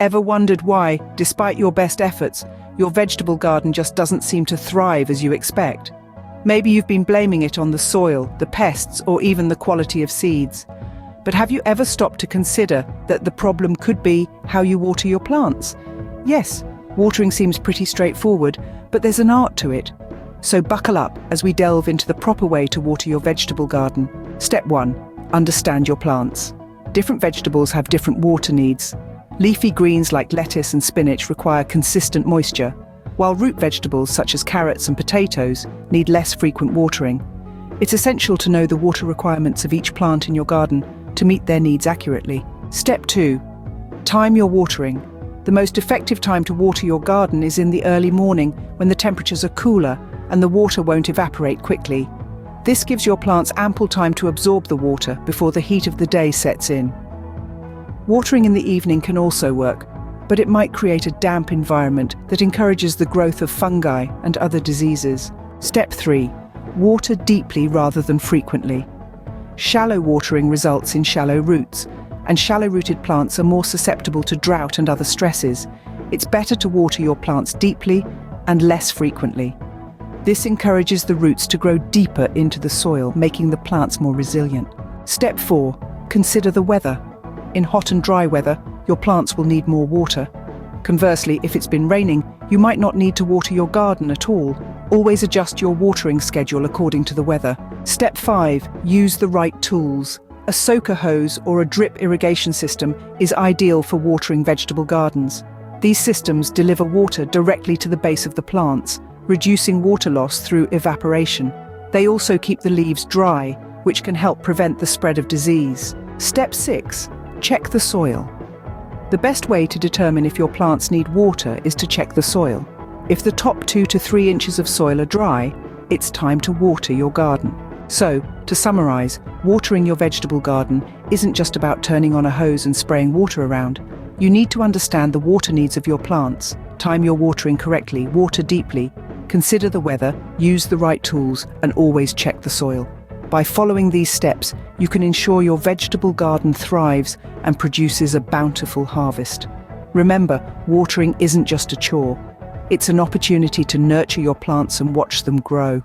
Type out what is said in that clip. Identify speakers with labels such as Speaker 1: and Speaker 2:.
Speaker 1: Ever wondered why, despite your best efforts, your vegetable garden just doesn't seem to thrive as you expect? Maybe you've been blaming it on the soil, the pests, or even the quality of seeds. But have you ever stopped to consider that the problem could be how you water your plants? Yes, watering seems pretty straightforward, but there's an art to it. So buckle up as we delve into the proper way to water your vegetable garden. Step 1. Understand your plants. Different vegetables have different water needs. Leafy greens like lettuce and spinach require consistent moisture, while root vegetables such as carrots and potatoes need less frequent watering. It's essential to know the water requirements of each plant in your garden to meet their needs accurately. Step 2. Time your watering. The most effective time to water your garden is in the early morning when the temperatures are cooler and the water won't evaporate quickly. This gives your plants ample time to absorb the water before the heat of the day sets in. Watering in the evening can also work, but it might create a damp environment that encourages the growth of fungi and other diseases. Step 3. Water deeply rather than frequently. Shallow watering results in shallow roots, and shallow-rooted plants are more susceptible to drought and other stresses. It's better to water your plants deeply and less frequently. This encourages the roots to grow deeper into the soil, making the plants more resilient. Step 4. Consider the weather. In hot and dry weather, your plants will need more water. Conversely, if it's been raining, you might not need to water your garden at all. Always adjust your watering schedule according to the weather. Step 5. Use the right tools. A soaker hose or a drip irrigation system is ideal for watering vegetable gardens. These systems deliver water directly to the base of the plants, reducing water loss through evaporation. They also keep the leaves dry, which can help prevent the spread of disease. Step 6. Check the soil. The best way to determine if your plants need water is to check the soil. If the top 2 to 3 inches of soil are dry, it's time to water your garden. So, to summarize, watering your vegetable garden isn't just about turning on a hose and spraying water around. You need to understand the water needs of your plants, time your watering correctly, water deeply, consider the weather, use the right tools, and always check the soil. By following these steps, you can ensure your vegetable garden thrives and produces a bountiful harvest. Remember, watering isn't just a chore. It's an opportunity to nurture your plants and watch them grow.